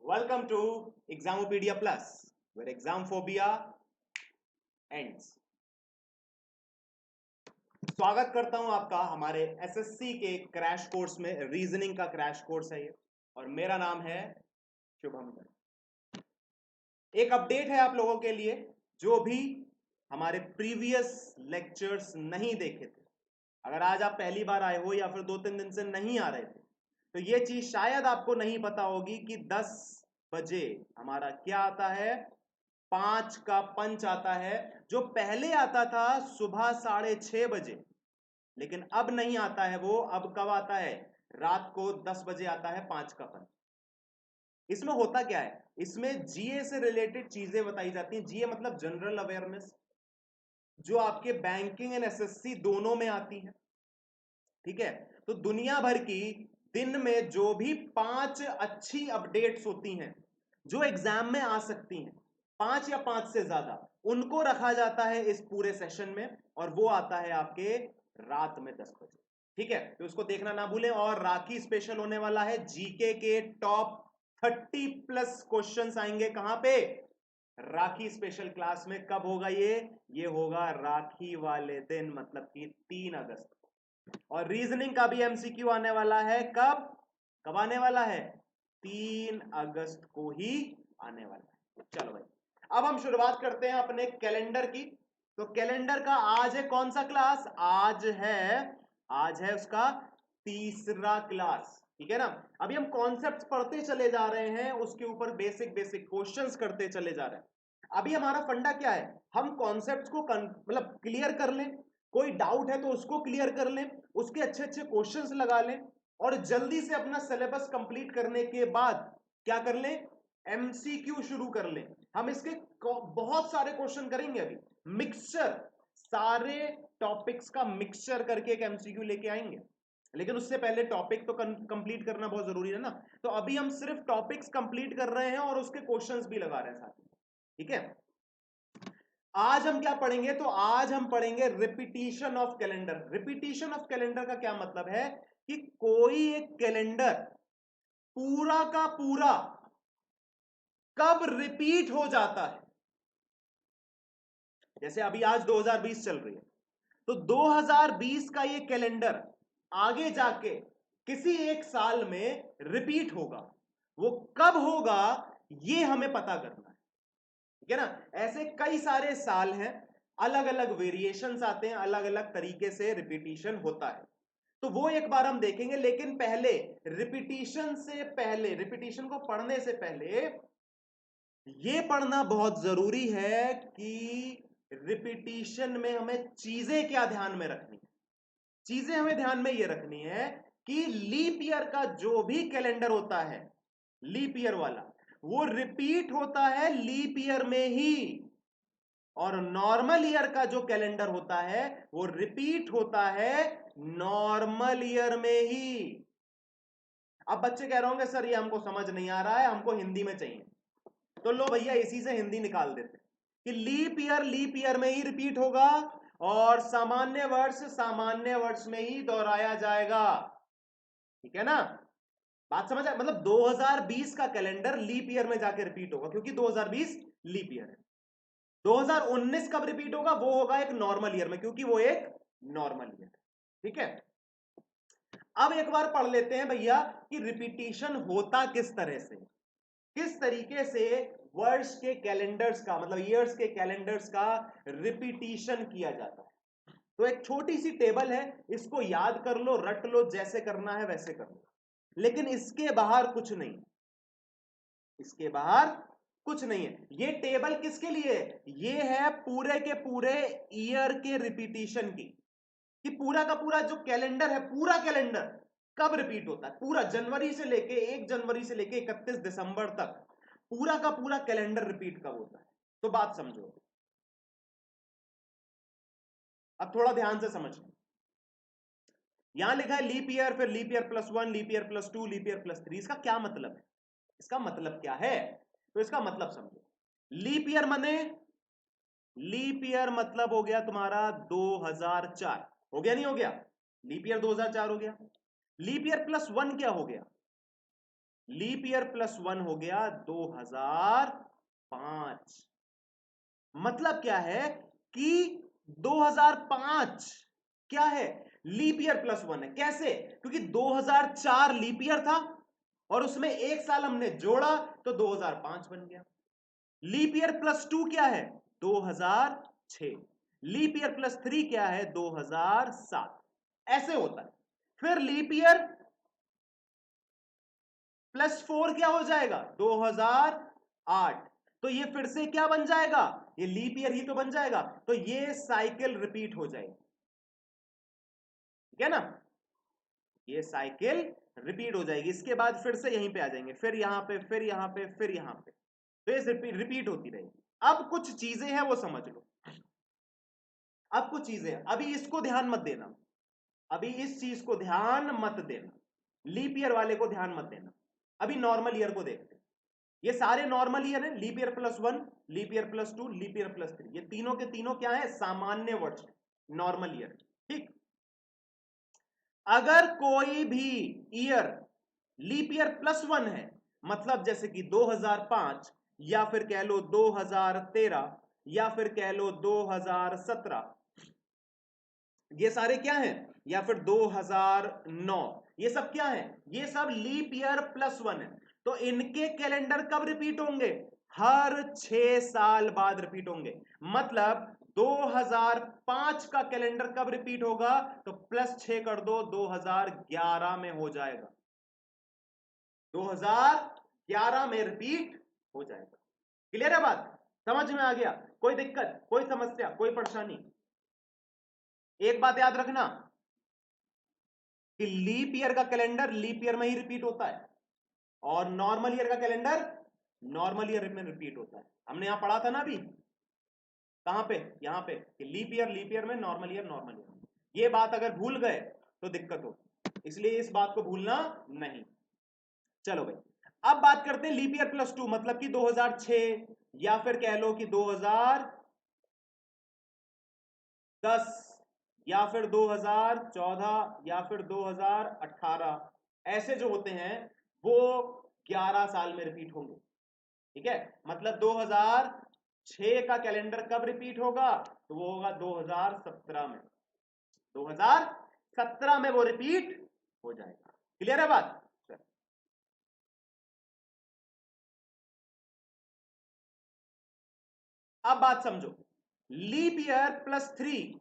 Welcome to Examopedia Plus, where exam phobia ends. स्वागत करता हूं आपका हमारे एसएससी के क्रैश कोर्स में। रीजनिंग का क्रैश कोर्स है ये, और मेरा नाम है शुभम कर। एक अपडेट है आप लोगों के लिए, जो भी हमारे प्रीवियस लेक्चर्स नहीं देखे थे, अगर आज आप पहली बार आए हो या फिर 2-3 दिन से नहीं आ रहे थे, तो ये चीज शायद आपको नहीं पता होगी कि 10 बजे हमारा क्या आता है, 5 का पंच आता है, जो पहले आता था सुबह 6:30 बजे, लेकिन अब नहीं आता है। वो अब कब आता है? रात को 10 बजे आता है 5 का पंच। इसमें होता क्या है? इसमें जीए से रिलेटेड चीजें बताई जाती हैं। जीए मतलब जनरल अवेयरनेस, जो आपके बैंकिंग एंड एसएससी दोनों में आती है। ठीक है, तो दुनिया भर की दिन में जो भी 5 अच्छी अपडेट्स होती हैं जो एग्जाम में आ सकती हैं, 5 या 5 से ज्यादा, उनको रखा जाता है इस पूरे सेशन में, और वो आता है आपके रात में 10 बजे। ठीक है, तो उसको देखना ना भूलें। और राखी स्पेशल होने वाला है, जीके के टॉप 30+ क्वेश्चंस आएंगे। कहां पे? राखी स्पेशल क्लास में। कब होगा ये होगा राखी वाले दिन, मतलब कि 3 अगस्त। और रीजनिंग का भी एमसीक्यू आने वाला है। कब कब आने वाला है? 3 अगस्त को ही आने वाला है। चलो भाई, अब हम शुरुआत करते हैं अपने कैलेंडर की। तो कैलेंडर का आज है कौन सा क्लास? आज है उसका तीसरा क्लास। ठीक है ना। अभी हम कॉन्सेप्ट्स पढ़ते चले जा रहे हैं, उसके ऊपर बेसिक बेसिक क्वेश्चंस करते चले जा रहे हैं। अभी हमारा फंडा क्या है? हम कॉन्सेप्ट्स को मतलब क्लियर कर लें, कोई डाउट है तो उसको क्लियर कर लें, उसके अच्छे अच्छे क्वेश्चंस लगा लें, और जल्दी से अपना सिलेबस कंप्लीट करने के बाद क्या कर लें? एमसीक्यू शुरू कर लें। हम इसके बहुत सारे क्वेश्चन करेंगे अभी, मिक्सचर, सारे टॉपिक्स का मिक्सचर करके एक एमसीक्यू लेके आएंगे। लेकिन उससे पहले टॉपिक तो कंप्लीट करना बहुत जरूरी है ना। तो अभी हम सिर्फ टॉपिक्स कंप्लीट कर रहे हैं और उसके क्वेश्चंस भी लगा रहे हैं साथ में। ठीक है, आज हम क्या पढ़ेंगे? तो आज हम पढ़ेंगे repetition of calendar. Repetition of calendar का क्या मतलब है? कि कोई एक कैलेंडर पूरा का पूरा कब रिपीट हो जाता है। जैसे अभी आज 2020 चल रही है, तो 2020 का ये कैलेंडर आगे जाके किसी एक साल में रिपीट होगा। वो कब होगा ये हमें पता करना है। ठीक है ना। ऐसे कई सारे साल हैं, अलग अलग वेरिएशंस आते हैं, अलग अलग तरीके से रिपीटिशन होता है, तो वो एक बार हम देखेंगे। लेकिन पहले रिपीटिशन को पढ़ने से पहले ये पढ़ना बहुत जरूरी है कि रिपीटिशन में हमें चीजें क्या ध्यान में रखनी है। चीजें हमें ध्यान में ये रखनी है कि लीप ईयर का जो भी कैलेंडर होता है, लीप ईयर वाला, वो रिपीट होता है लीप ईयर में ही, और नॉर्मल ईयर का जो कैलेंडर होता है वो रिपीट होता है नॉर्मल ईयर में ही। अब बच्चे कह रहे होंगे सर ये हमको समझ नहीं आ रहा है, हमको हिंदी में चाहिए। तो लो भैया, इसी से हिंदी निकाल देते कि लीप ईयर में ही रिपीट होगा, और सामान्य वर्ष में ही दोहराया जाएगा। ठीक है ना। बात समझ आए? मतलब 2020 का कैलेंडर लीप ईयर में जाके रिपीट होगा, क्योंकि 2020 लीप ईयर है। 2019 कब रिपीट होगा? वो होगा एक नॉर्मल ईयर में, क्योंकि वो एक नॉर्मल ईयर है। ठीक है, अब एक बार पढ़ लेते हैं भैया कि रिपीटिशन होता किस तरह से, किस तरीके से वर्ष के कैलेंडर्स का, मतलब ईयर्स के कैलेंडर्स का रिपीटिशन किया जाता है। तो एक छोटी सी टेबल है, इसको याद कर लो, रट लो, जैसे करना है वैसे कर लो, लेकिन इसके बाहर कुछ नहीं, इसके बाहर कुछ नहीं है। ये टेबल किसके लिए है? ये है पूरे के पूरे ईयर के रिपीटिशन की, कि पूरा का पूरा जो कैलेंडर है, पूरा कैलेंडर कब रिपीट होता है। पूरा जनवरी से लेके 1 जनवरी से लेके 31 दिसंबर तक पूरा का पूरा कैलेंडर रिपीट कब होता है। तो बात समझो, अब थोड़ा ध्यान से समझना। यहां लिखा है लीप ईयर, फिर leap year +1, leap year +2, leap year +3। इसका क्या मतलब है? इसका मतलब क्या है? तो इसका मतलब समझो। लीप ईयर माने, लीप ईयर मतलब हो गया तुम्हारा 2004। हो गया नहीं हो गया? लीप ईयर 2004 हो गया। लीप ईयर +1 क्या हो गया? लीप ईयर +1 हो गया 2005। मतलब क्या है कि 2005 क्या है, लीप ईयर +1 है। कैसे? क्योंकि 2004 लीप ईयर था और उसमें एक साल हमने जोड़ा तो 2005 बन गया। लीप ईयर +2 क्या है, 2006। लीप ईयर +3 क्या है, 2007। ऐसे होता है। फिर लीप ईयर +4 क्या हो जाएगा, 2008। तो ये फिर से क्या बन जाएगा, ये लीप ईयर ही तो बन जाएगा। तो ये साइकिल रिपीट हो जाएगी, ठीक है ना, ये साइकिल रिपीट हो जाएगी। इसके बाद फिर से यहीं पे आ जाएंगे, फिर यहां पे, फिर यहां पे, फिर यहां पे, तो ये रिपीट होती रहेगी। अब कुछ चीजें हैं वो समझ लो। अब कुछ चीजें, अभी इसको ध्यान मत देना, अभी इस चीज को ध्यान मत देना, लीप ईयर वाले को ध्यान मत देना। अभी नॉर्मल ईयर को देखते हैं। ये सारे नॉर्मल ईयर है, leap year +1, leap year +2, leap year +3, ये तीनों के तीनों क्या है, सामान्य वर्ष, नॉर्मल ईयर। ठीक, अगर कोई भी ईयर लीप ईयर +1 है, मतलब जैसे कि 2005, या फिर कह लो 2013, या फिर कह लो 2017, ये सारे क्या हैं, या फिर 2009, ये सब क्या है, ये सब लीप ईयर +1 है। तो इनके कैलेंडर कब रिपीट होंगे, हर 6 साल बाद रिपीट होंगे। मतलब 2005 का कैलेंडर कब रिपीट होगा, तो +6 कर दो, 2011 में हो जाएगा, 2011 में रिपीट हो जाएगा। क्लियर है बात, समझ में आ गया, कोई दिक्कत, कोई समस्या, कोई परेशानी? एक बात याद रखना कि लीप ईयर का कैलेंडर लीप ईयर में ही रिपीट होता है और नॉर्मल ईयर का कैलेंडर नॉर्मल ईयर में रिपीट होता है। हमने यहां पढ़ा था ना अभी, कहां पे, यहां पे, कि लीप ईयर में, नॉर्मल ईयर नॉर्मल ईयर। ये बात अगर भूल गए तो दिक्कत हो, इसलिए इस बात को भूलना नहीं। चलो भाई, अब बात करते हैं लीप ईयर +2, मतलब कि 2006, या फिर कह लो कि 2010, या फिर 2014, या फिर 2018, ऐसे जो होते हैं वो 11 साल में रिपीट होंगे। ठीक है, मतलब 2006 का कैलेंडर कब रिपीट होगा, तो वो होगा 2017 में, 2017 में वो रिपीट हो जाएगा। क्लियर है बात? अब बात समझो, लीप ईयर +3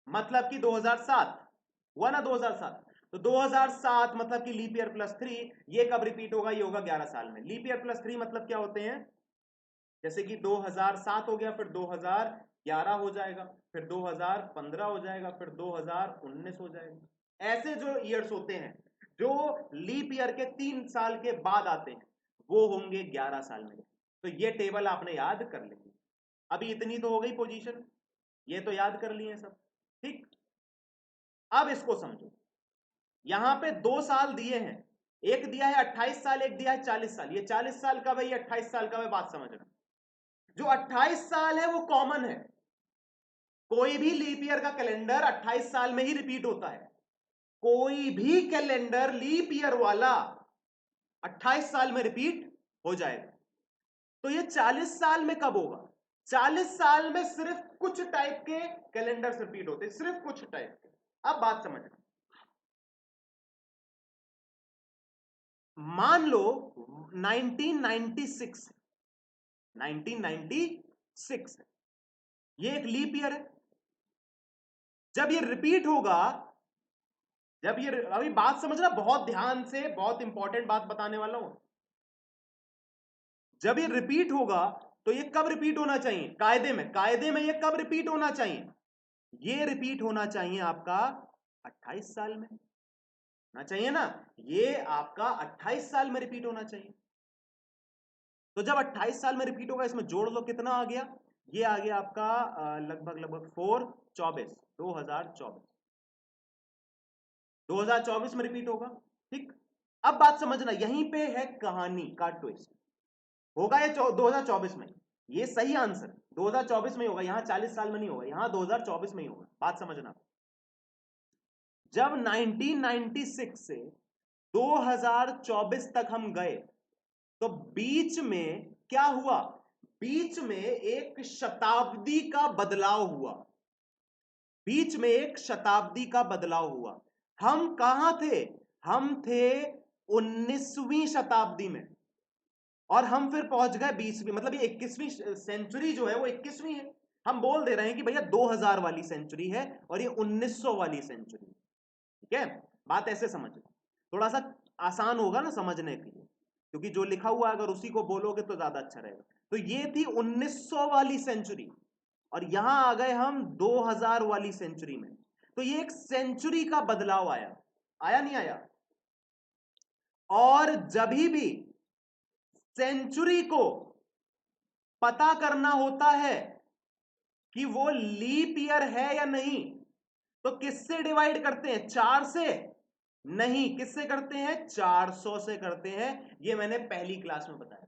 मतलब कि 2007 हुआ ना, 2007, तो 2007 मतलब कि लीप ईयर +3, ये कब रिपीट होगा, ये होगा 11 साल में। लीप ईयर +3 मतलब क्या होते हैं, जैसे कि 2007 हो गया, फिर 2011 हो जाएगा, फिर 2015 हो जाएगा, फिर 2019 हो जाएगा। ऐसे जो ईयर्स होते हैं जो लीप ईयर के 3 साल के बाद आते हैं, वो होंगे 11 साल में। तो ये टेबल आपने याद कर लेंगे। अभी इतनी तो हो गई पोजीशन, ये तो याद कर लिए सब। ठीक, अब इसको समझो, यहां पे 2 साल दिए हैं, एक दिया है 28 साल, एक दिया है 40 साल। ये 40 साल का भाई, 28 साल का भाई, बात समझना। जो 28 साल है वो कॉमन है, कोई भी लीप ईयर का कैलेंडर 28 साल में ही रिपीट होता है। कोई भी कैलेंडर लीप ईयर वाला 28 साल में रिपीट हो जाएगा। तो ये 40 साल में कब होगा, 40 साल में सिर्फ कुछ टाइप के कैलेंडर्स रिपीट होते हैं, सिर्फ कुछ टाइप के। अब बात समझना, मान लो 1996, 1996 ये एक लीप ईयर है। जब ये रिपीट होगा, जब ये, अभी बात समझना बहुत ध्यान से, बहुत इंपॉर्टेंट बात बताने वाला हूं। जब ये रिपीट होगा तो ये कब रिपीट होना चाहिए, कायदे में, कायदे में ये कब रिपीट होना चाहिए, ये रिपीट होना चाहिए आपका 28 साल में ना, चाहिए ना, ये आपका 28 साल में रिपीट होना चाहिए। तो जब 28 साल में रिपीट होगा, इसमें जोड़ लो कितना आ गया, ये आ गया आपका लगभग लगभग 24, 2024, 2024 में रिपीट होगा। ठीक, अब बात समझना, यहीं पे है कहानी का ट्विस्ट। होगा ये 2024 में, ये सही आंसर 2024 में होगा, यहां 40 साल में नहीं होगा, यहां 2024 में ही होगा। बात समझना, जब 1996 से 2024 तक हम गए, तो बीच में क्या हुआ? बीच में एक शताब्दी का बदलाव हुआ, बीच में एक शताब्दी का बदलाव हुआ। हम कहां थे? हम थे 19वीं शताब्दी में, और हम फिर पहुंच गए 20वीं, मतलब ये 21वीं सेंचुरी जो है वो 21वीं है। हम बोल दे रहे हैं कि भैया 2000 वाली सेंचुरी है और ये 1900 वाली सेंचुरी, ठीक है? बात ऐसे समझो, थोड़ा सा आसान होगा ना समझने के लिए, क्योंकि जो लिखा हुआ अगर उसी को बोलोगे तो ज्यादा अच्छा रहेगा। तो ये थी 1900 वाली सेंचुरी, और यहां आ गए हम 2000 वाली सेंचुरी में। तो ये एक सेंचुरी का बदलाव आया, आया नहीं आया? और जब भी सेंचुरी को पता करना होता है कि वो लीप ईयर है या नहीं, तो किससे डिवाइड करते हैं? 4 से? नहीं, किससे करते हैं? 400 से करते हैं। ये मैंने पहली क्लास में बताया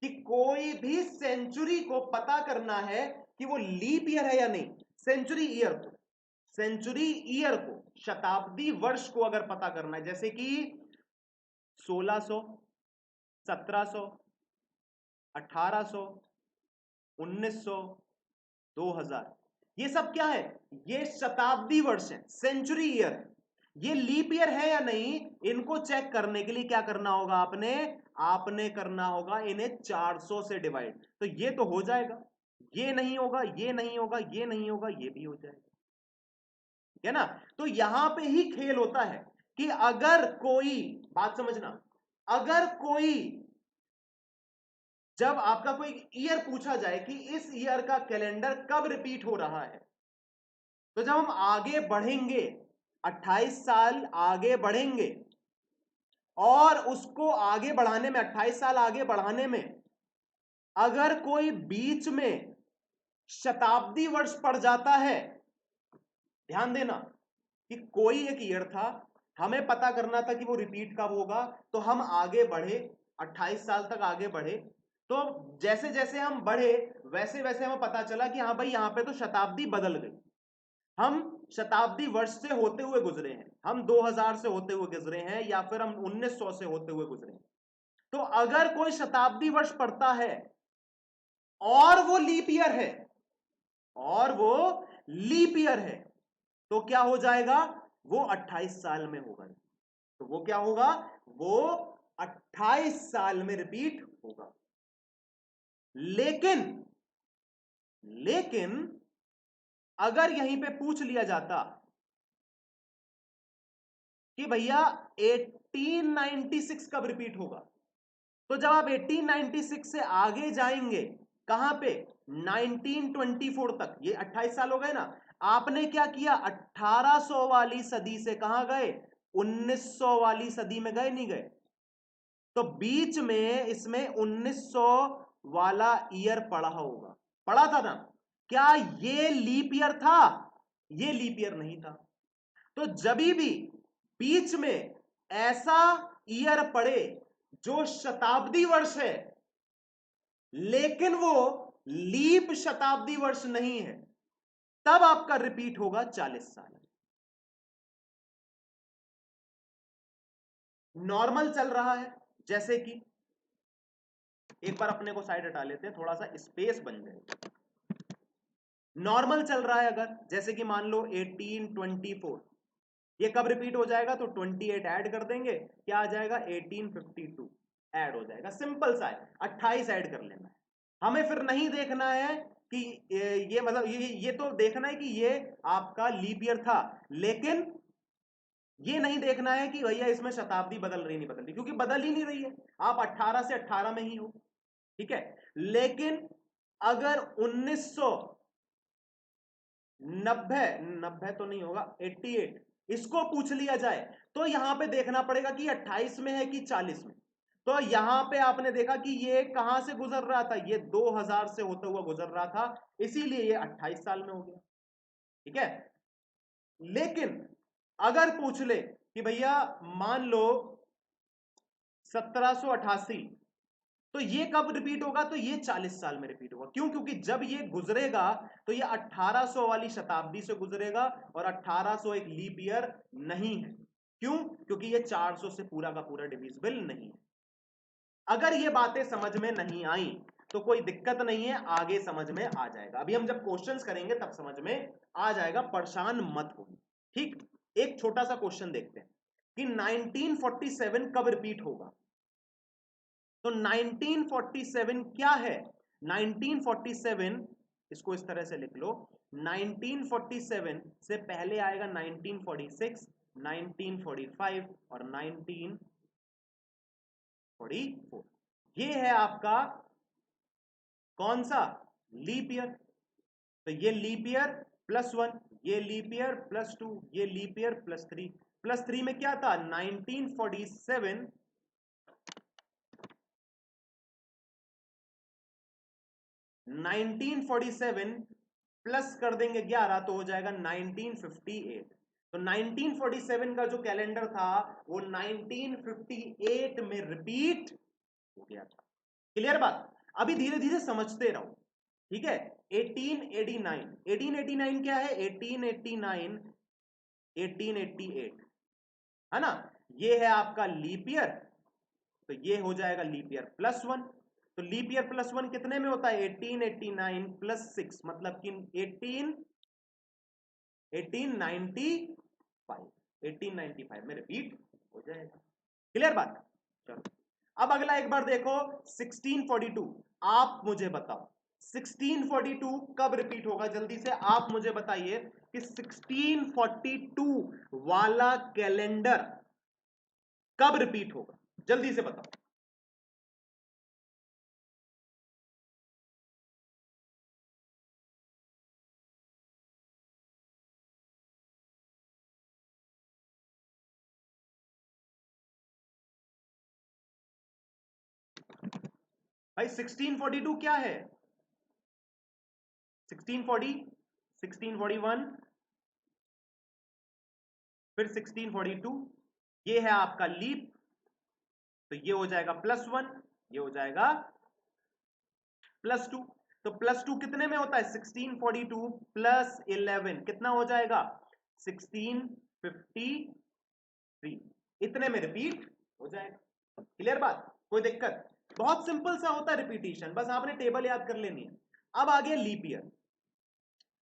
कि कोई भी सेंचुरी को पता करना है कि वो लीप ईयर है या नहीं, सेंचुरी ईयर को, सेंचुरी ईयर को, शताब्दी वर्ष को अगर पता करना है, जैसे कि 1600, 1700, 1800, 1900, 2000, ये सब क्या है? ये शताब्दी वर्ष है, सेंचुरी ईयर है। ये लीप ईयर है या नहीं, इनको चेक करने के लिए क्या करना होगा? आपने आपने करना होगा इन्हें 400 से डिवाइड, तो ये तो हो जाएगा। ये नहीं होगा, ये नहीं होगा, ये नहीं होगा, ये भी हो जाएगा, है ना? तो यहां पे ही खेल होता है कि अगर कोई, बात समझना, अगर कोई, जब आपका कोई ईयर पूछा जाए कि इस ईयर का कैलेंडर कब रिपीट हो रहा है, तो जब हम आगे बढ़ेंगे, 28 साल आगे बढ़ेंगे, और उसको आगे बढ़ाने में, 28 साल आगे बढ़ाने में अगर कोई बीच में शताब्दी वर्ष पड़ जाता है, ध्यान देना कि कोई एक ईयर था, हमें पता करना था कि वो रिपीट कब होगा, तो हम आगे बढ़े, 28 साल तक आगे बढ़े, तो जैसे जैसे हम बढ़े वैसे वैसे हमें पता चला कि हाँ भाई यहां पे तो शताब्दी बदल गई, हम शताब्दी वर्ष से होते हुए गुजरे हैं, हम 2000 से होते हुए गुजरे हैं, या फिर हम 1900 से होते हुए गुजरे हैं। तो अगर कोई शताब्दी वर्ष पड़ता है और वो लीप ईयर है, और वो लीप ईयर है, तो क्या हो जाएगा? वो 28 साल में होगा। तो वो क्या होगा? वो 28 साल में रिपीट होगा। लेकिन लेकिन अगर यहीं पे पूछ लिया जाता कि भैया 1896 कब रिपीट होगा, तो जब आप 1896 से आगे जाएंगे, कहां पे? 1924 तक, ये 28 साल हो गए ना। आपने क्या किया? 1800 वाली सदी से कहां गए? 1900 वाली सदी में गए, नहीं गए? तो बीच में इसमें 1900 वाला ईयर पढ़ा होगा, पढ़ा था ना? क्या ये लीप ईयर था? ये लीप ईयर नहीं था। तो जब भी बीच में ऐसा ईयर पड़े जो शताब्दी वर्ष है, लेकिन वो लीप शताब्दी वर्ष नहीं है, तब आपका रिपीट होगा 40 साल। नॉर्मल चल रहा है, जैसे कि एक बार अपने को साइड हटा लेते हैं, थोड़ा सा स्पेस बन जाए। नॉर्मल चल रहा है अगर, जैसे कि मान लो 1824, ये कब रिपीट हो जाएगा? तो 28 ऐड कर देंगे, क्या आ जाएगा? 1852 ऐड हो जाएगा। सिंपल सा है, 28 ऐड कर लेना है। हमें फिर नहीं देखना है कि ये मतलब ये तो देखना है कि ये आपका लीप ईयर था, लेकिन ये नहीं देखना है कि भैया इसमें शताब्दी बदल रही नहीं बदल रही, क्योंकि बदल ही नहीं रही है, आप 18 से 18 में ही हो, ठीक है? लेकिन अगर 1990, 90 तो नहीं होगा, 88 इसको पूछ लिया जाए, तो यहां पे देखना पड़ेगा कि 28 में है कि 40 में। तो यहां पे आपने देखा कि ये कहां से गुजर रहा था? ये 2000 से होता हुआ गुजर रहा था, इसीलिए ये 28 साल में हो गया, ठीक है? लेकिन अगर पूछ ले कि भैया मान लो 1788, तो ये कब रिपीट होगा? तो ये 40 साल में रिपीट होगा। क्यों? क्योंकि जब ये गुजरेगा तो ये 1800 वाली शताब्दी से गुजरेगा, और 1800 एक लीप ईयर नहीं है। क्यों? क्योंकि ये 400 से पूरा का पूरा डिविजिबल नहीं है। अगर ये बातें समझ में नहीं आई तो कोई दिक्कत नहीं है, आगे समझ में आ जाएगा। अभी हम जब क्वेश्चंस करेंगे तब समझ में आ जाएगा, परेशान मत हो। ठीक, एक छोटा सा क्वेश्चन देखते हैं कि 1947 कब रिपीट होगा। तो 1947 क्या है? 1947, इसको इस तरह से लिख लो, 1947 से पहले आएगा 1946, 1945 और 1944। ये है आपका कौन सा? Leap year. तो ये लीप ईयर +1, ये लीप ईयर +2, ये लीप ईयर +3। +3 में क्या था? 1947, 1947 प्लस कर देंगे 11 तो हो जाएगा 1958। तो 1947 का जो कैलेंडर था वो 1958 में रिपीट हो गया था। क्लियर बात? अभी धीरे धीरे समझते रहो, ठीक है। 1889 क्या है? 1889 1888 है ना, ये है आपका लीप ईयर। तो ये हो जाएगा लीप ईयर +1। तो लीप ईयर +1 कितने में होता है? 1889 +6 मतलब कि 1895 में रिपीट हो जाएगा। क्लियर बात? चलो अब अगला एक बार देखो 1642। आप मुझे बताओ 1642 कब रिपीट होगा? जल्दी से आप मुझे बताइए कि 1642 वाला कैलेंडर कब रिपीट होगा, जल्दी से बताओ। भाई 1642 क्या है? 1640, 1641, फिर 1642, ये है आपका लीप। तो ये हो जाएगा +1, ये हो जाएगा +2। तो +2 कितने में होता है? 1642 +11 कितना हो जाएगा? 1653। इतने में रिपीट हो जाएगा। क्लियर बात? कोई दिक्कत? बहुत सिंपल सा होता है रिपीटिशन, बस आपने टेबल याद कर लेनी है। अब आ गया लीप ईयर।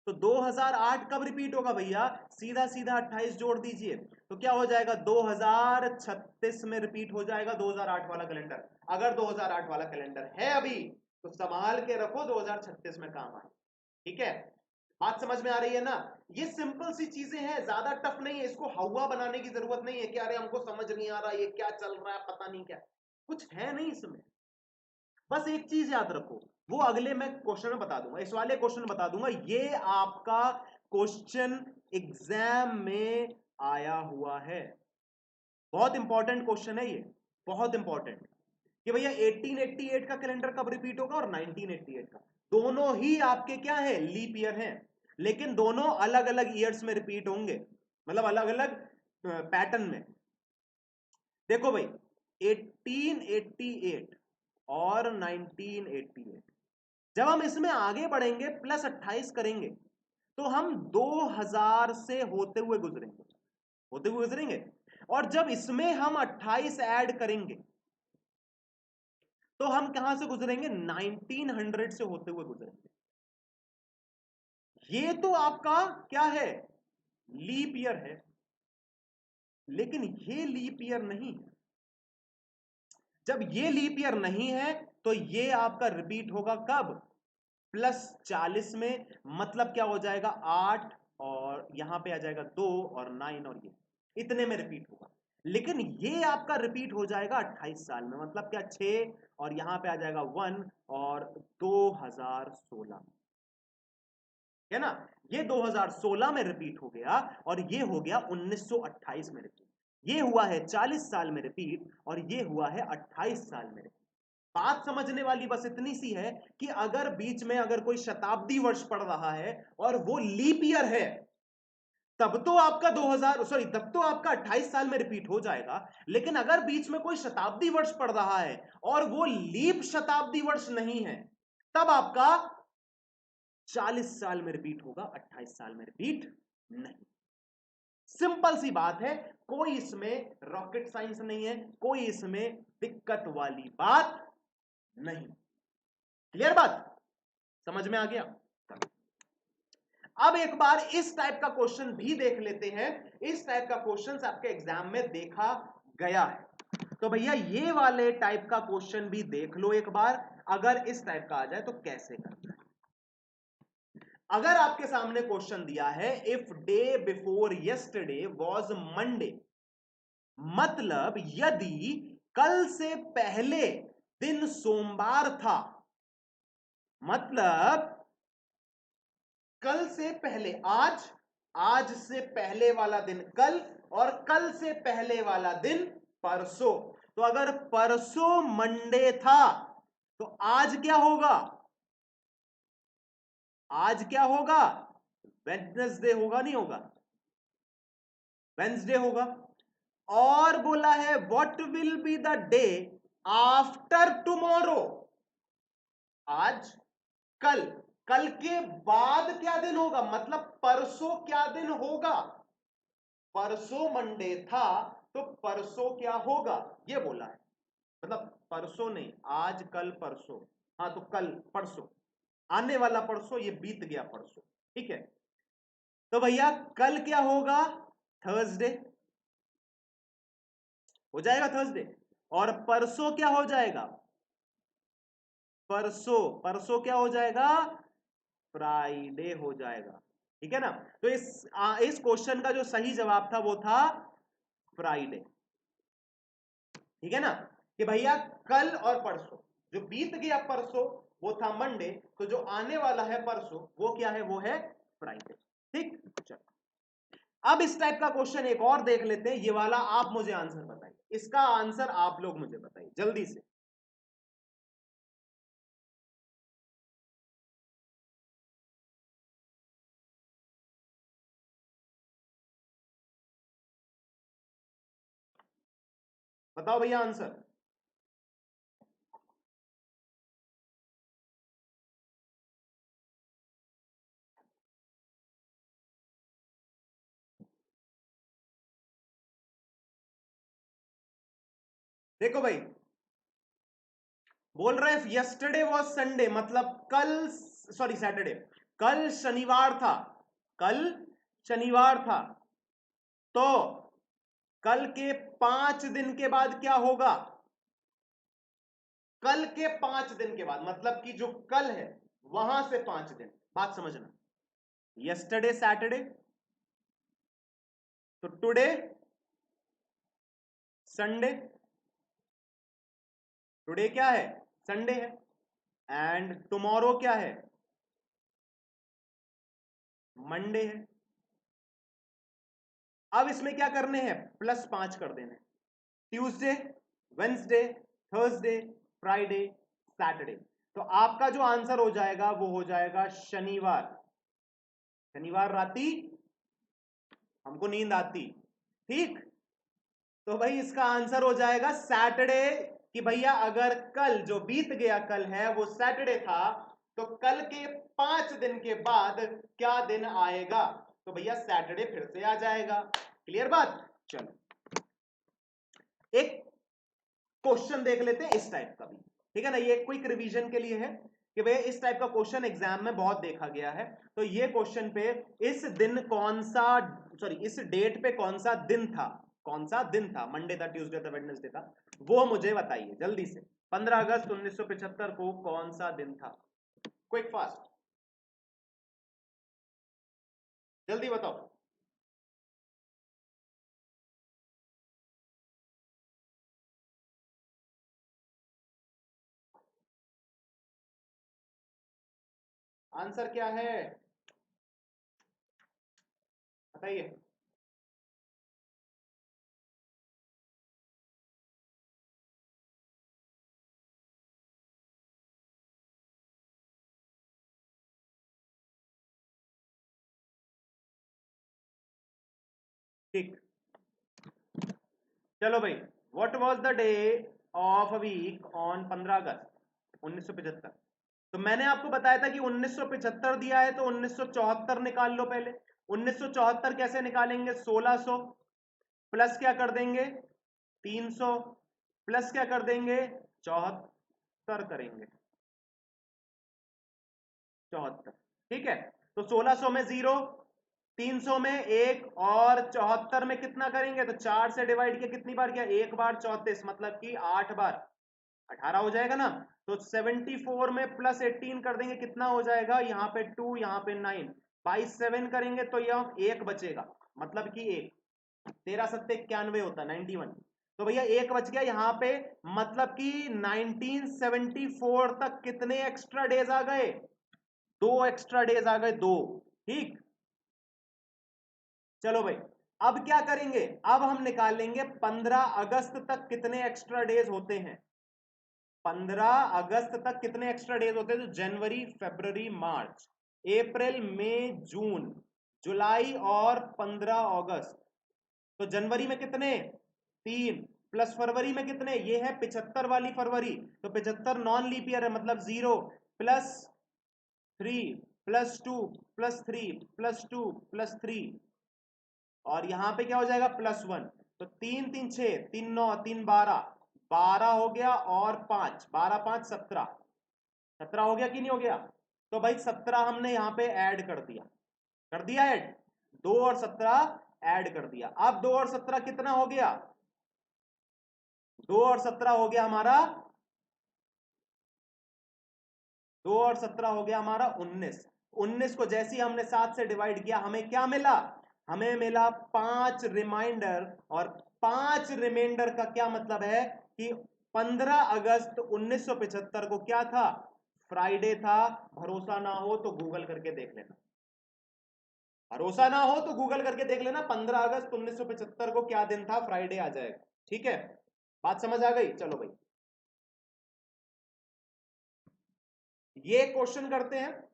तो 2008 कब रिपीट होगा भैया? सीधा सीधा 28 जोड़ दीजिए तो क्या हो जाएगा? 2036 में रिपीट हो जाएगा 2008 वाला कैलेंडर। अगर 2008 वाला कैलेंडर है अभी तो संभाल के रखो, 2036 में काम आए। ठीक है, बात समझ में आ रही है ना? ये सिंपल सी चीजें हैं, ज्यादा टफ नहीं है। इसको हवा बनाने की जरूरत नहीं है कि अरे हमको समझ नहीं आ रहा ये क्या चल रहा है, पता नहीं क्या। कुछ है नहीं इसमें। बस एक चीज याद रखो, वो अगले मैं क्वेश्चन में बता दूंगा, इस वाले क्वेश्चन में बता दूंगा। ये आपका क्वेश्चन एग्जाम में आया हुआ है, बहुत इंपॉर्टेंट क्वेश्चन है ये, बहुत इंपॉर्टेंट, कि भैया 1888 का कैलेंडर कब रिपीट होगा और 1988 का। दोनों ही आपके क्या है? लीप ईयर हैं, लेकिन दोनों अलग अलग ईयर्स में रिपीट होंगे, मतलब अलग अलग पैटर्न में। देखो भाई 1888 और 1988, जब हम इसमें आगे बढ़ेंगे +28 करेंगे तो हम 2000 से होते हुए गुजरेंगे। और जब इसमें हम 28 ऐड करेंगे तो हम कहां से गुजरेंगे? 1900 से होते हुए गुजरेंगे। ये तो आपका क्या है? लीप ईयर है, लेकिन ये लीप ईयर नहीं है। जब ये लीप ईयर नहीं है तो ये आपका रिपीट होगा कब? +40 में, मतलब क्या हो जाएगा? 8 और यहां पे आ जाएगा 2 और 9 और ये इतने में रिपीट होगा। लेकिन ये आपका रिपीट हो जाएगा 28 साल में, मतलब क्या? 6 और यहां पे आ जाएगा 1 और 2016, है ना? ये 2016 में रिपीट हो गया और ये हो गया 1928 में रिपीट। ये हुआ है 40 साल में रिपीट और ये हुआ है 28 साल में रिपीट। बात समझने वाली बस इतनी सी है कि अगर बीच में अगर कोई शताब्दी वर्ष पड़ रहा है और वो लीप ईयर है, तब तो आपका 2000 सॉरी तब तो आपका 28 साल में रिपीट हो जाएगा। लेकिन अगर बीच में कोई शताब्दी वर्ष पड़ रहा है और वो लीप शताब्दी वर्ष नहीं है, तब आपका 40 साल में रिपीट होगा, 28 साल में रिपीट नहीं। सिंपल सी बात है, कोई इसमें रॉकेट साइंस नहीं है, कोई इसमें दिक्कत वाली बात नहीं। क्लियर बात, समझ में आ गया? अब एक बार इस टाइप का क्वेश्चन भी देख लेते हैं। इस टाइप का क्वेश्चन आपके एग्जाम में देखा गया है, तो भैया ये वाले टाइप का क्वेश्चन भी देख लो एक बार। अगर इस टाइप का आ जाए तो कैसे करना है। अगर आपके सामने क्वेश्चन दिया है if day before yesterday was Monday, मतलब यदि कल से पहले दिन सोमवार था, मतलब कल से पहले आज, आज से पहले वाला दिन कल, और कल से पहले वाला दिन परसों। तो अगर परसों मंडे था तो आज क्या होगा? आज क्या होगा? वेडनेसडे होगा, नहीं होगा? वेंसडे होगा। और बोला है what will be the day after tomorrow, आज कल, कल के बाद क्या दिन होगा, मतलब परसों क्या दिन होगा। परसों मंडे था तो परसों क्या होगा, ये बोला है। मतलब परसों नहीं, आज कल परसों, हाँ तो कल परसों, आने वाला परसों, ये बीत गया परसों, ठीक है। तो भैया कल क्या होगा? थर्सडे हो जाएगा, थर्सडे। और परसों क्या हो जाएगा? परसों, परसों क्या हो जाएगा? फ्राइडे हो जाएगा, ठीक है ना। तो इस क्वेश्चन का जो सही जवाब था वो था फ्राइडे, ठीक है ना। कि भैया कल और परसों, जो बीत गया परसों वो था मंडे, तो जो आने वाला है परसों वो क्या है? वो है फ्राइडे, ठीक। चलो अब इस टाइप का क्वेश्चन एक और देख लेते हैं। ये वाला आप मुझे आंसर बताइए, इसका आंसर आप लोग मुझे बताइए जल्दी से। बताओ भैया आंसर। देखो भाई, बोल रहे हैं यस्टरडे वॉज संडे, मतलब कल, सॉरी सैटरडे, कल शनिवार था, कल शनिवार था। तो कल के 5 दिन के बाद क्या होगा? कल के 5 दिन के बाद, मतलब कि जो कल है वहां से 5 दिन, बात समझना। यस्टरडे सैटरडे, तो टुडे संडे, टुडे क्या है? संडे है। एंड टुमारो क्या है? मंडे है। अब इसमें क्या करने हैं? +5 कर देने। Tuesday, Wednesday, Thursday, Friday, Saturday. तो आपका जो आंसर हो जाएगा वो हो जाएगा शनिवार। शनिवार राती हमको नींद आती, ठीक। तो भाई इसका आंसर हो जाएगा सैटरडे। कि भैया अगर कल जो बीत गया कल है वो सैटरडे था, तो कल के 5 दिन के बाद क्या दिन आएगा? तो भैया सैटरडे फिर से आ जाएगा। क्लियर बात। चलो एक क्वेश्चन देख लेते हैं इस टाइप का भी, ठीक है ना। ये क्विक रिवीजन के लिए है कि भैया इस टाइप का क्वेश्चन एग्जाम में बहुत देखा गया है। तो ये क्वेश्चन पे इस दिन कौन सा, सॉरी इस डेट पे कौन सा दिन था, कौन सा दिन था, मंडे था, ट्यूसडे था, वेडनेसडे था, वो मुझे बताइए जल्दी से। 15 अगस्त 1975 को कौन सा दिन था? क्विक फास्ट, जल्दी बताओ। आंसर क्या है बताइए। ठीक, चलो भाई, what was the day of a week on 15 August 1975? तो मैंने आपको बताया था कि 1975 दिया है तो 1974 निकाल लो पहले। 1974 कैसे निकालेंगे? 1600 प्लस क्या कर देंगे 300, प्लस क्या कर देंगे 74 करेंगे, 74। ठीक है, तो 1600 में 0, 300 में 1 और 74 में कितना करेंगे, तो 4 से डिवाइड किया कितनी बार किया, 1 बार 34, मतलब कि 8 बार 18 हो जाएगा ना। तो 74 में प्लस 18 कर देंगे, कितना हो जाएगा, यहाँ पे 2, यहाँ पे 9, बाई 7 करेंगे तो यह 1 बचेगा, मतलब कि 1, 13 सत्ते 91 होता है 91। तो भैया 1 बच गया यहाँ पे, मतलब कि 1974 तक कितने एक्स्ट्रा डेज आ गए, 2 एक्स्ट्रा डेज आ गए, 2। ठीक, चलो भाई, अब क्या करेंगे, अब हम निकालेंगे 15 अगस्त तक कितने एक्स्ट्रा डेज होते हैं। 15 अगस्त तक कितने एक्स्ट्रा डेज होते हैं, तो जनवरी, फरवरी, मार्च, अप्रैल, मई, जून, जुलाई और 15 अगस्त। तो जनवरी में कितने 3, प्लस फरवरी में कितने, ये है 75 वाली फरवरी, तो 75 नॉन लीप ईयर है, मतलब 0, plus 3 plus 2 plus 3 plus 2 plus 3, और यहां पे क्या हो जाएगा +1। तो 3 3 6, 3 9, 3 12, 12 हो गया, और 5, 12 5 17, 17 हो गया कि नहीं हो गया। तो भाई 17 हमने यहां पे ऐड कर दिया ऐड, 2 और 17 ऐड कर दिया। अब 2 और 17 कितना हो गया, 2 और 17 हो गया हमारा, 2 और 17 हो गया हमारा 19। 19 को जैसे ही हमने 7 से डिवाइड किया, हमें क्या मिला, हमें मिला 5 रिमाइंडर, और 5 रिमाइंडर का क्या मतलब है कि 15 अगस्त 1975 को क्या था, फ्राइडे था। भरोसा ना हो तो गूगल करके देख लेना, भरोसा ना हो तो गूगल करके देख लेना, 15 अगस्त 1975 को क्या दिन था, फ्राइडे आ जाएगा। ठीक है, बात समझ आ गई। चलो भाई, ये क्वेश्चन करते हैं।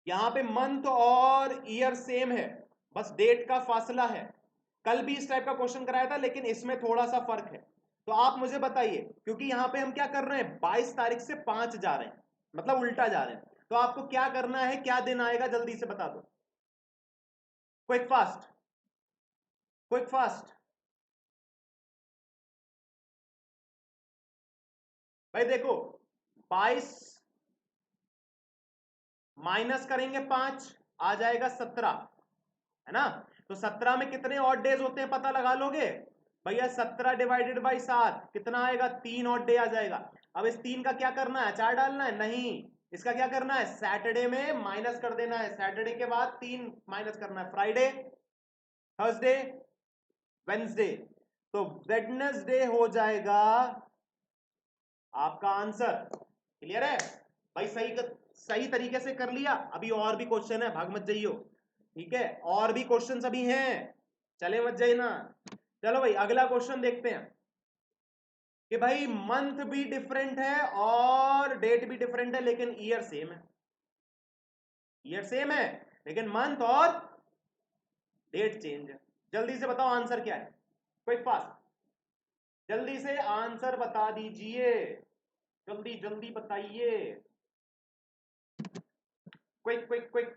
यहां पे मंथ और ईयर सेम है, बस डेट का फासला है। कल भी इस टाइप का क्वेश्चन कराया था, लेकिन इसमें थोड़ा सा फर्क है। तो आप मुझे बताइए, क्योंकि यहां पे हम क्या कर रहे हैं, 22 तारीख से 5 जा रहे हैं, मतलब उल्टा जा रहे हैं। तो आपको क्या करना है, क्या दिन आएगा जल्दी से बता दो, क्विक फास्ट, क्विक फास्ट। भाई देखो, 22 माइनस करेंगे 5, आ जाएगा 17, है ना। तो 17 में कितने ऑड डेज होते हैं पता लगा लोगे भैया, 17 डिवाइडेड बाई 7 कितना आएगा, 3 ऑड डे आ जाएगा। अब इस 3 का क्या करना है, 4 डालना है, नहीं, इसका क्या करना है, सैटरडे में माइनस कर देना है, सैटरडे के बाद 3 माइनस करना है, फ्राइडे, थर्सडे, वेंसडे। तो वेडनेसडे हो जाएगा आपका आंसर। क्लियर है भाई, सही तरीके से कर लिया। अभी और भी क्वेश्चन है, भाग मत जाइयो, ठीक है, और भी क्वेश्चन अभी हैं, चले मत जाइए ना। चलो भाई, अगला क्वेश्चन देखते हैं कि भाई मंथ भी डिफरेंट है और डेट भी डिफरेंट है, लेकिन ईयर सेम है, ईयर सेम है लेकिन मंथ और डेट चेंज है। जल्दी से बताओ आंसर क्या है, क्विक फास्ट, जल्दी से आंसर बता दीजिए, जल्दी जल्दी बताइए, क्विक क्विक क्विक।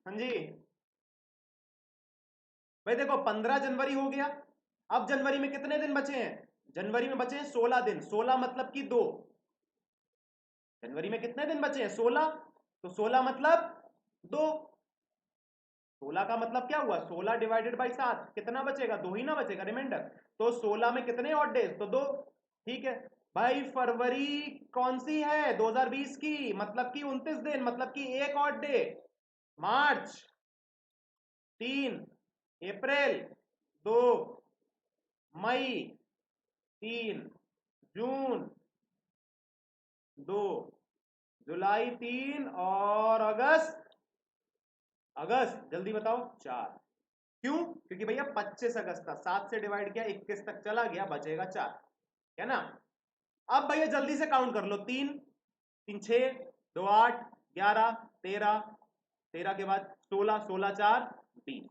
हाँ जी भाई, देखो 15 जनवरी हो गया। अब जनवरी में कितने दिन बचे हैं, जनवरी में बचे हैं 16 दिन, 16 मतलब कि 2, जनवरी में कितने दिन बचे हैं 16, तो 16 मतलब 2, 16 का मतलब क्या हुआ, 16 डिवाइडेड बाई 7 कितना बचेगा, 2 ही ना बचेगा रिमाइंडर। तो 16 में कितने ऑड डेज, तो 2। ठीक है भाई, फरवरी कौन सी है, 2020 की, मतलब कि 29 दिन, मतलब कि एक ऑड डे। मार्च 3, अप्रैल 2, मई 3, जून 2, जुलाई 3, और अगस्त, अगस्त जल्दी बताओ 4। क्यों, क्योंकि भैया 25 अगस्त था, 7 से डिवाइड किया 21 तक चला गया, बचेगा 4, है ना। अब भैया जल्दी से काउंट कर लो, 3 3 6, 2 8, 11 13, 13 के बाद 16, 16 4 20,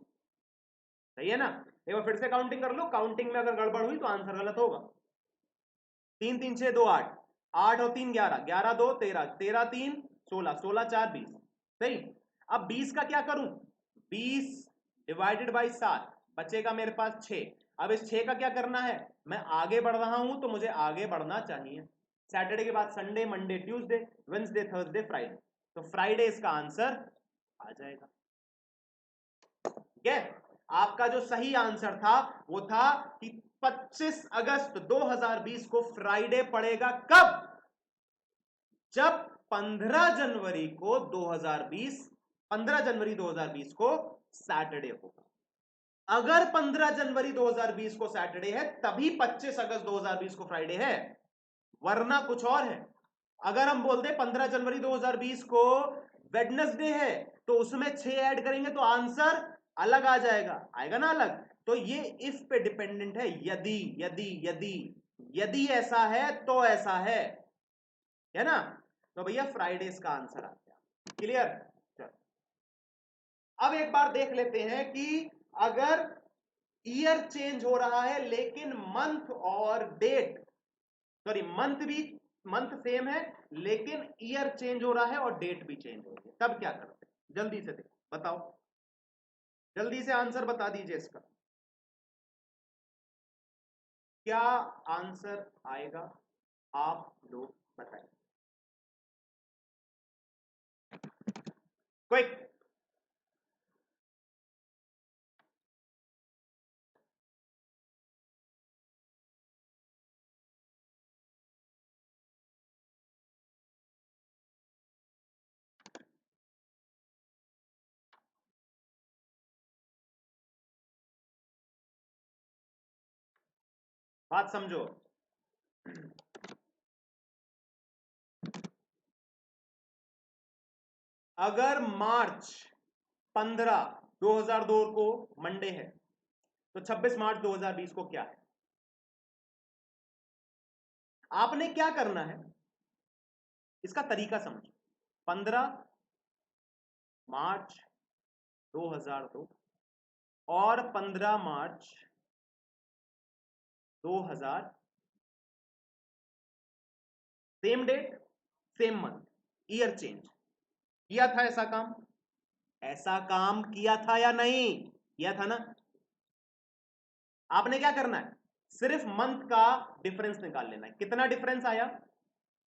सही है ना। एक बार फिर से काउंटिंग कर लो, काउंटिंग में अगर गड़बड़ हुई तो आंसर गलत होगा। 3 3 6 2 8, 8 और 3 11, 11 2 13, 13 3 16, 16 4 20। सही। अब 20 का क्या करूं? 20 डिवाइडेड बाई 7, बचेगा मेरे पास 6। अब इस 6 का क्या करना है? मैं आगे बढ़ रहा हूं तो मुझे आगे बढ़ना चाहिए। सैटरडे के बाद Sunday, Monday, Tuesday, Wednesday, Thursday, Friday, तो फ्राइडे इसका आंसर आ जाएगा। ठीक है, आपका जो सही आंसर था वो था कि 25 अगस्त 2020 को फ्राइडे पड़ेगा। कब? जब 15 जनवरी को 2020, 15 जनवरी 2020 को सैटरडे होगा। अगर 15 जनवरी 2020 को सैटरडे है तभी 25 अगस्त 2020 को फ्राइडे है, वरना कुछ और है। अगर हम बोलते 15 जनवरी 2020 को वेडनेसडे है तो उसमें 6 ऐड करेंगे तो आंसर अलग आ जाएगा, आएगा ना अलग। तो ये इफ पे डिपेंडेंट है, यदि यदि यदि यदि ऐसा है तो ऐसा है ना। तो भैया फ्राइडे इसका आंसर आ गया। क्लियर? अब एक बार देख लेते हैं कि अगर ईयर चेंज हो रहा है लेकिन मंथ और डेट, सॉरी मंथ सेम है लेकिन ईयर चेंज हो रहा है और डेट भी चेंज हो रही है, तब क्या करते हैं? जल्दी से देखो, बताओ, जल्दी से आंसर बता दीजिए इसका। क्या आंसर आएगा आप लोग बताइए, क्विक। बात समझो। अगर मार्च 15 2002 को मंडे है तो 26 मार्च 2020 को क्या है? आपने क्या करना है, इसका तरीका समझो। 15 मार्च 2002 और 15 March 2000, same date same month, year change. किया था ऐसा काम? ऐसा काम किया था या नहीं? किया था ना। आपने क्या करना है, सिर्फ मंथ का डिफरेंस निकाल लेना है। कितना डिफरेंस आया?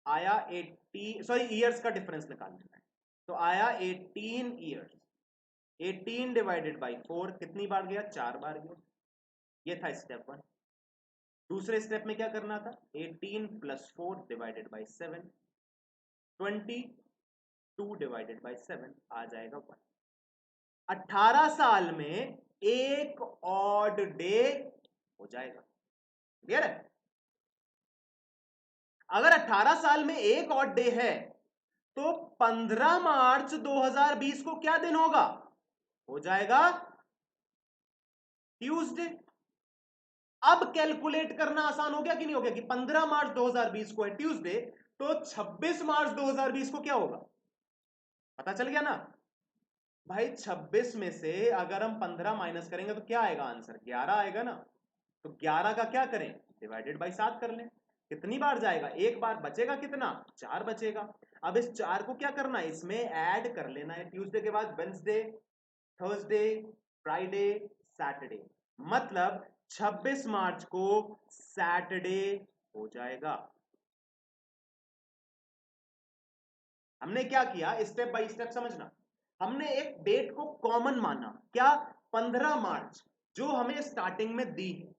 आया 80, सॉरी ईयर्स का डिफरेंस निकाल लेना है। तो आया 18 ईयर्स। 18 डिवाइडेड बाई 4 कितनी बार गया? 4 बार गया। ये था स्टेप 1। दूसरे स्टेप में क्या करना था? 18 plus 4 divided by 7, 22 divided by 7 आ जाएगा 1। 18 साल में एक ऑड डे हो जाएगा। क्लियर है? अगर 18 साल में एक ऑड डे है तो 15 मार्च 2020 को क्या दिन होगा? हो जाएगा ट्यूसडे। अब कैलकुलेट करना आसान हो गया कि नहीं हो गया कि 15 मार्च 2020 को है ट्यूसडे, तो 26 मार्च 2020 को क्या होगा? पता चल गया ना भाई। 26 में से अगर हम 15 माइनस करेंगे तो क्या आएगा? आंसर 11 आएगा ना। तो 11 का क्या करें? डिवाइडेड बाई 7 कर लें। कितनी बार जाएगा? एक बार। बचेगा कितना? 4 बचेगा। अब इस 4 को क्या करना है? इसमें ऐड कर लेना है। ट्यूसडे के बाद वेंसडे, थर्सडे, फ्राइडे, सैटरडे, मतलब 26 मार्च को सैटरडे हो जाएगा। हमने क्या किया, स्टेप बाय स्टेप समझना। हमने एक डेट को कॉमन माना। क्या? 15 मार्च जो हमें स्टार्टिंग में दी है,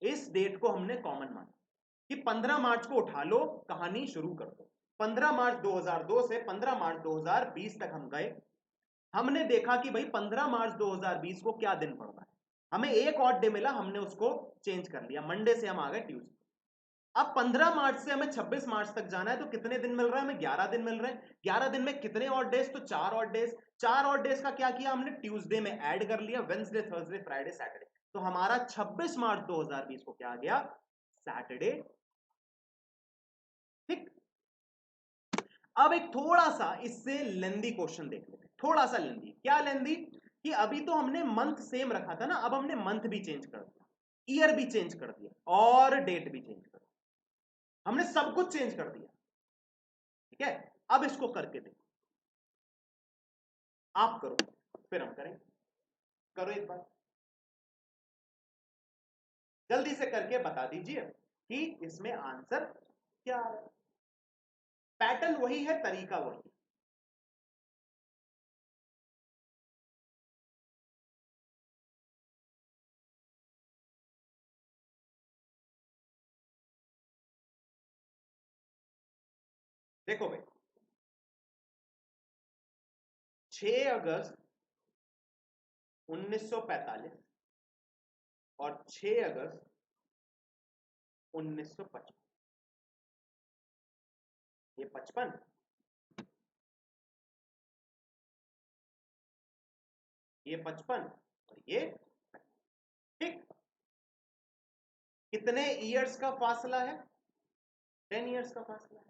इस डेट को हमने कॉमन माना कि 15 मार्च को उठा लो, कहानी शुरू कर दो। 15 मार्च 2002 से 15 मार्च 2020 तक हम गए। हमने देखा कि भाई 15 मार्च 2020 को क्या दिन पड़ रहा है। हमें एक और डे मिला, हमने उसको चेंज कर लिया। मंडे से हम आ गए ट्यूसडे। अब 15 मार्च से हमें 26 मार्च तक जाना है तो कितने दिन मिल रहा है? हमें 11 दिन मिल रहे हैं। 11 दिन में कितने और डेज? तो 4 और डेज। 4 और डेज का क्या किया हमने? ट्यूसडे में ऐड कर लिया, वेंसडे, थर्सडे, फ्राइडे, सैटरडे। तो हमारा 26 मार्च 2020 को क्या आ गया? सैटरडे। ठीक। अब एक थोड़ा सा इससे लेंदी क्वेश्चन देख लेते हैं, थोड़ा सा लेंदी। क्या लेंदी? कि अभी तो हमने मंथ सेम रखा था ना, अब हमने मंथ भी चेंज कर दिया, ईयर भी चेंज कर दिया और डेट भी चेंज कर दिया। हमने सब कुछ चेंज कर दिया। ठीक है, अब इसको करके देखो, आप करो फिर हम करेंगे। करो एक बार, जल्दी से करके बता दीजिए कि इसमें आंसर क्या है। पैटर्न वही है, तरीका वही है। देखो भाई, 6 अगस्त 1945 और 6 अगस्त 1955, ये 55, ये 55 और ये, ठीक। कितने ईयर्स का फासला है? 10 ईयर्स का फासला है।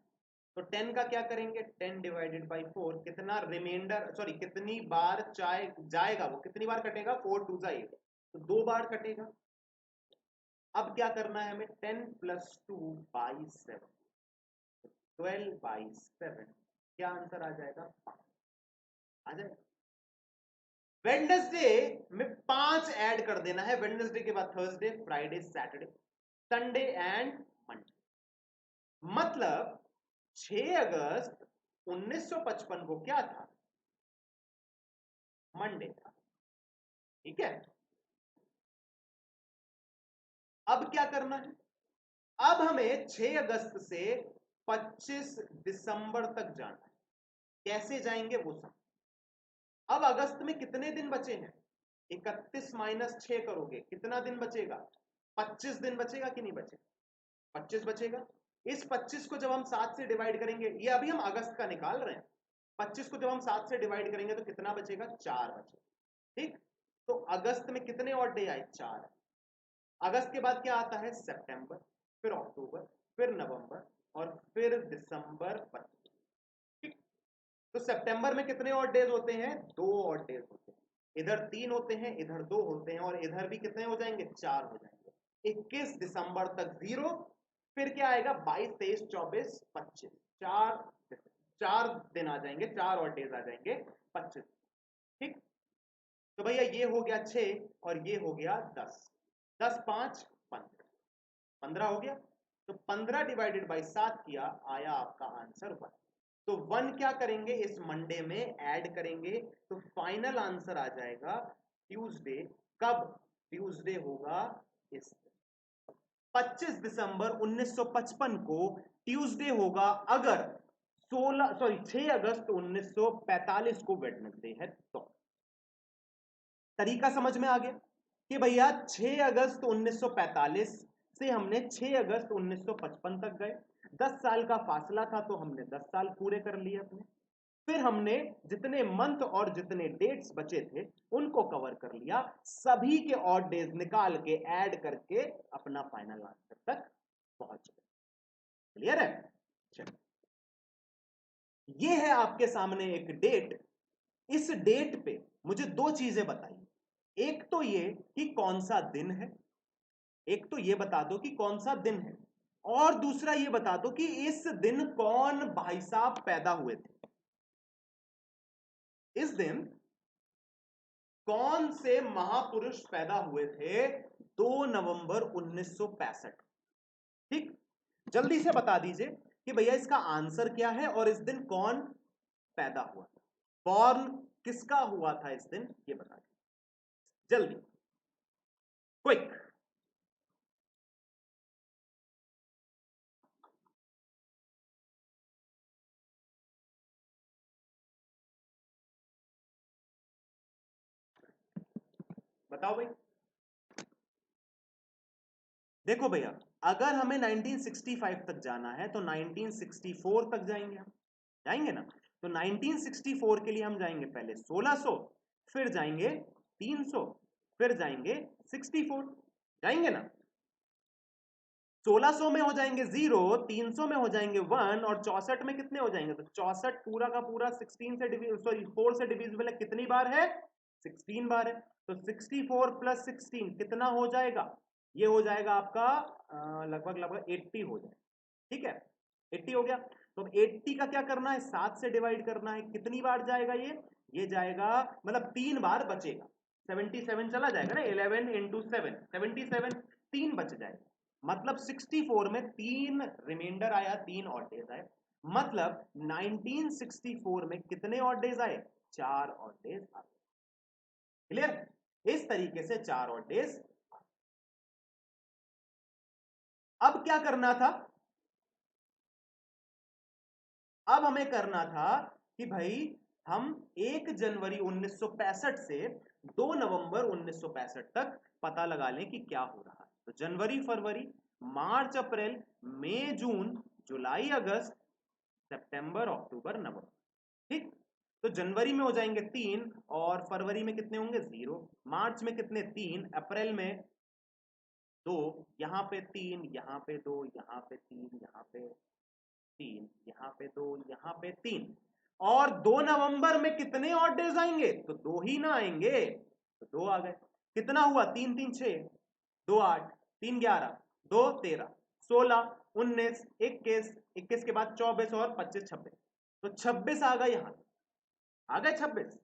तो 10 का क्या करेंगे, 10 डिवाइडेड बाई 4, कितना रिमाइंडर, सॉरी कितनी बार चाहे जाएगा, वो कितनी बार कटेगा, 4 टू जा 8, तो 2 बार कटेगा। अब क्या करना है हमें, 10 प्लस 2 बाई 7, 12 बाई 7, क्या आंसर आ जाएगा, आ जाएगा। वेडनेसडे में 5 ऐड कर देना है, वेडनेसडे के बाद Thursday, Friday, Saturday, Sunday and Monday. मतलब 6 अगस्त 1955 को क्या था, मंडे था। ठीक है, अब क्या करना है, अब हमें 6 अगस्त से 25 दिसंबर तक जाना है। कैसे जाएंगे वो सब। अब अगस्त में कितने दिन बचे हैं, 31 माइनस 6 करोगे कितना दिन बचेगा, 25 दिन बचेगा कि नहीं बचेगा, 25 बचेगा। इस 25 को जब हम 7 से डिवाइड करेंगे, ये अभी हम अगस्त का निकाल रहे हैं, 25 को जब हम 7 से डिवाइड करेंगे तो कितना बचेगा, 4 बचेगा। ठीक, तो अगस्त में कितने और डे आए, 4। अगस्त के बाद क्या आता है, सितंबर, फिर अक्टूबर, फिर नवंबर और फिर दिसंबर 25। ठीक, तो सितंबर में कितने और डेज होते हैं, 2 और डेज होते हैं। इधर 3 होते हैं, इधर 2 होते हैं, और इधर भी कितने हो जाएंगे, 4 हो जाएंगे। 21 दिसंबर तक 0, फिर क्या आएगा, 22, 23, 24, 25, 4 दिन आ जाएंगे, 4 और डेज आ जाएंगे, 25। ठीक, तो भैया ये हो गया 6 और ये हो गया 10, 10 5 15, 15 हो गया। तो 15 डिवाइडेड बाई 7 किया, आया आपका आंसर 1। तो 1 क्या करेंगे, इस मंडे में ऐड करेंगे, तो फाइनल आंसर आ जाएगा ट्यूसडे। कब, ट्यूसडे होगा इस 25 दिसंबर 1955 को ट्यूसडे होगा, अगर 6 अगस्त 1945 को वेडनेसडे है तो। तरीका समझ में आ गया कि भैया 6 अगस्त 1945 से हमने 6 अगस्त 1955 तक गए, 10 साल का फासला था तो हमने 10 साल पूरे कर लिए अपने। फिर हमने जितने मंथ और जितने डेट्स बचे थे उनको कवर कर लिया, सभी के ऑड डेज निकाल के ऐड करके अपना फाइनल आंसर तक पहुंच गए। क्लियर है, चलिए ये है आपके सामने एक डेट। इस डेट पे मुझे 2 चीजें बताइए, एक तो ये कि कौन सा दिन है, एक तो ये बता दो कि कौन सा दिन है, और दूसरा ये बता दो कि इस दिन कौन भाई साहब पैदा हुए थे। इस दिन कौन से महापुरुष पैदा हुए थे, 2 नवंबर 1965। ठीक, जल्दी से बता दीजिए कि भैया इसका आंसर क्या है और इस दिन कौन पैदा हुआ था, बॉर्न किसका हुआ था इस दिन, ये बता दीजिए जल्दी, क्विक। बताओ भाई। देखो भैया, अगर हमें 1965 तक जाना है तो 1964 तक जाएंगे, हम जाएंगे ना। तो 1964 के लिए हम जाएंगे पहले 1600, फिर जाएंगे 300, फिर जाएंगे 64, जाएंगे ना। 1600 में हो जाएंगे 0, 300 में हो जाएंगे 1, और 64 में कितने हो जाएंगे, तो 64 पूरा का पूरा 16 से सॉरी 4 से डिविजिबल है, कितनी बार है, 16 बार है। तो 64 प्लस 16 कितना हो जाएगा, ये हो जाएगा आपका लगभग लगभग 80 हो जाएगा। ठीक है, 80 हो गया। तो 80 का क्या करना है, 7 से डिवाइड करना है। कितनी बार जाएगा ये जाएगा मतलब 3 बार बचेगा। 77 चला जाएगा ना, 11 इंटू 7 77, 3 बच जाएगा। मतलब 64 में 3 रिमाइंडर आया, 3 ऑड डेज आए। मतलब 1964 में कितने ऑड डेज आए, 4 ऑड डेज आए। क्लियर, इस तरीके से 4 ऑड डेज। अब क्या करना था, अब हमें करना था कि भाई हम 1 जनवरी 1965 से 2 नवंबर 1965 तक पता लगा लें कि क्या हो रहा है। तो जनवरी फरवरी मार्च अप्रैल मई जून जुलाई अगस्त सितंबर अक्टूबर नवंबर। ठीक, तो जनवरी में हो जाएंगे 3 और फरवरी में कितने होंगे 0, मार्च में कितने 3, अप्रैल में 2, यहां पे 3, यहां पे 2, यहां पे 3, यहां पे 3, यहां पे 2, यहां पे 3। और 2 नवंबर में कितने ऑड डेज आएंगे, तो 2 ही ना आएंगे, तो 2 आ गए। कितना हुआ, 3 3 6, 2 8, 3 11, 2 13, 16 19 21, 21 के बाद 24 और 25 26, तो 26 आ गए। यहां आ गए 26।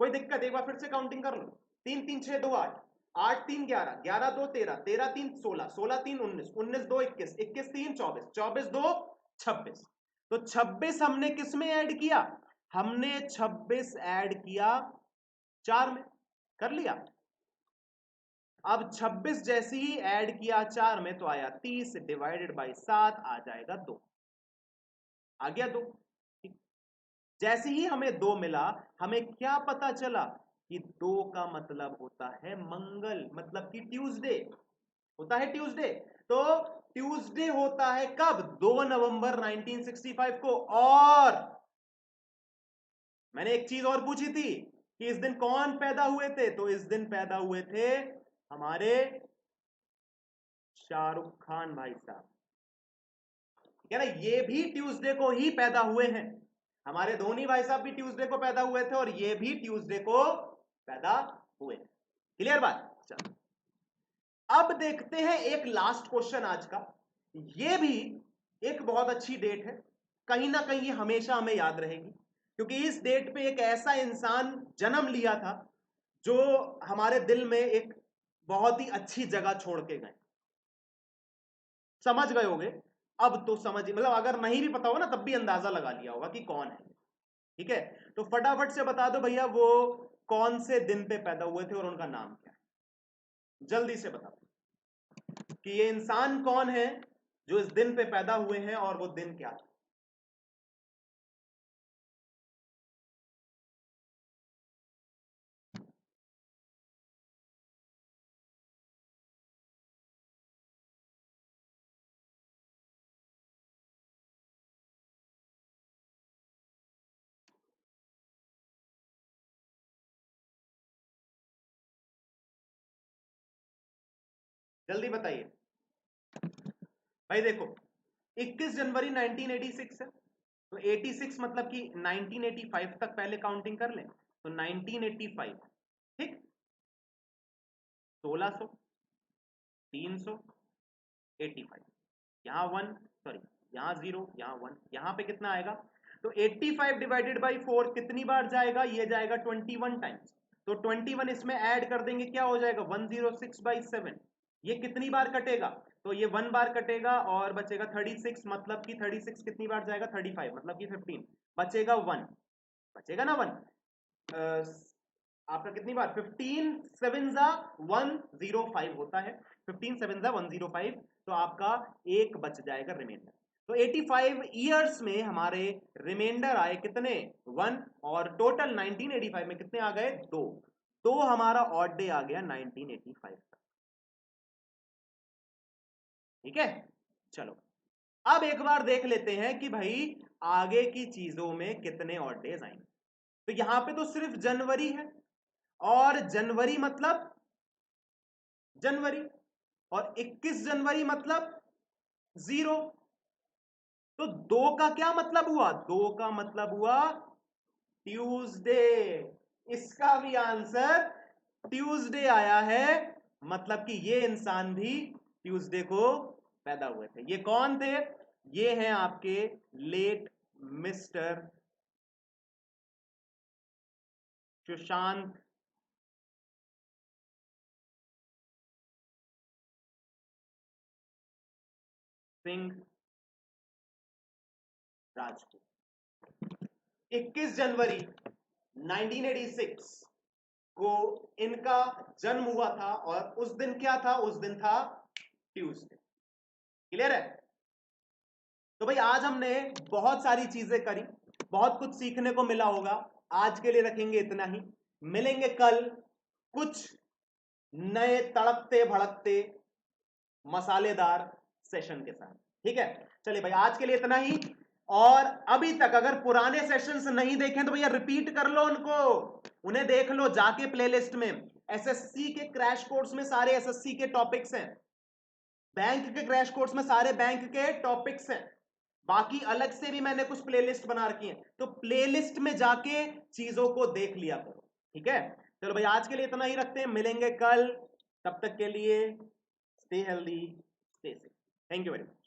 कोई दिक्कत, एक बार फिर से काउंटिंग कर लो। 3 3 6 2 8, 8 3 11, 11 2 13, 13 3 16, 16 3 19, 19 2 21, 21 3 24, 24 2 26। तो 26 हमने किस में ऐड किया, हमने 26 ऐड किया 4 में, कर लिया। अब 26 जैसे ही ऐड किया 4 में तो आया 30, डिवाइडेड बाई 7 आ जाएगा 2, आ गया 2। जैसे ही हमें 2 मिला, हमें क्या पता चला कि 2 का मतलब होता है मंगल, मतलब कि ट्यूसडे होता है, ट्यूसडे। तो ट्यूसडे होता है कब, 2 नवंबर 1965 को। और मैंने एक चीज और पूछी थी कि इस दिन कौन पैदा हुए थे, तो इस दिन पैदा हुए थे हमारे शाहरुख खान भाई साहब। ठीक है ना, ये भी ट्यूसडे को ही पैदा हुए हैं। हमारे धोनी भाई साहब भी ट्यूसडे को पैदा हुए थे और ये भी ट्यूसडे को पैदा हुए। क्लियर बात, चलो अब देखते हैं एक लास्ट क्वेश्चन आज का। ये भी एक बहुत अच्छी डेट है, कहीं ना कहीं हमेशा हमें याद रहेगी, क्योंकि इस डेट पे एक ऐसा इंसान जन्म लिया था जो हमारे दिल में एक बहुत ही अच्छी जगह छोड़ के गए। समझ गए होगे, अब तो समझ, मतलब अगर नहीं भी पता होगा ना तब भी अंदाजा लगा लिया होगा कि कौन है। ठीक है, तो फटाफट से बता दो भैया वो कौन से दिन पे पैदा हुए थे और उनका नाम क्या है, जल्दी से बता दो कि ये इंसान कौन है जो इस दिन पे पैदा हुए हैं और वो दिन क्या था। जल्दी बताइए भाई। देखो 21 जनवरी 1986 है, तो 86 मतलब कि 1985 तक पहले काउंटिंग कर लें, तो 1985, ठीक, 1600, 300, 85, यहाँ 1, सॉरी यहाँ 0, यहाँ 1, यहाँ पे कितना आएगा, तो 85 डिवाइडेड बाई 4 कितनी बार जाएगा, ये जाएगा 21 टाइम्स। तो 21 इसमें ऐड कर देंगे, क्या हो जाएगा 106/7। ये कितनी बार कटेगा, तो ये 1 बार कटेगा और बचेगा 36, मतलब कि 36 कितनी बार जाएगा 35, मतलब कि 15, बचेगा 1, बचेगा ना 1। आपका कितनी बार 15 7 जा 105 होता है, 15 7 जा 105, तो आपका एक बच जाएगा रिमाइंडर। तो 85 ईयर्स में हमारे रिमाइंडर आए कितने 1, और टोटल 1985 में कितने आ गए 2, तो हमारा ऑड डे आ गया 1985 का। ठीक है, चलो अब एक बार देख लेते हैं कि भाई आगे की चीजों में कितने ऑड डेज आएंगे। तो यहां पे तो सिर्फ जनवरी है, और जनवरी मतलब जनवरी, और 21 जनवरी मतलब 0। तो 2 का क्या मतलब हुआ, 2 का मतलब हुआ ट्यूसडे। इसका भी आंसर ट्यूसडे आया है, मतलब कि ये इंसान भी ट्यूसडे को पैदा हुए थे। ये कौन थे, ये हैं आपके लेट मिस्टर सुशांत सिंह राजपूत। 21 जनवरी 1986 को इनका जन्म हुआ था और उस दिन क्या था, उस दिन था ट्यूसडे। क्लियर है? तो भाई आज हमने बहुत सारी चीजें करी, बहुत कुछ सीखने को मिला होगा। आज के लिए रखेंगे इतना ही, मिलेंगे कल कुछ नए तड़कते भड़कते मसालेदार सेशन के साथ। ठीक है, चलिए भाई आज के लिए इतना ही। और अभी तक अगर पुराने सेशंस नहीं देखें तो भैया रिपीट कर लो उनको, उन्हें देख लो जाके प्लेलिस्ट में। एसएससी के क्रैश कोर्स में सारे एसएससी के टॉपिक्स हैं, बैंक के क्रैश कोर्स में सारे बैंक के टॉपिक्स हैं, बाकी अलग से भी मैंने कुछ प्लेलिस्ट बना रखी है, तो प्लेलिस्ट में जाके चीजों को देख लिया करो। ठीक है, चलो भाई आज के लिए इतना ही रखते हैं, मिलेंगे कल, तब तक के लिए stay healthy, stay safe. Thank you very much.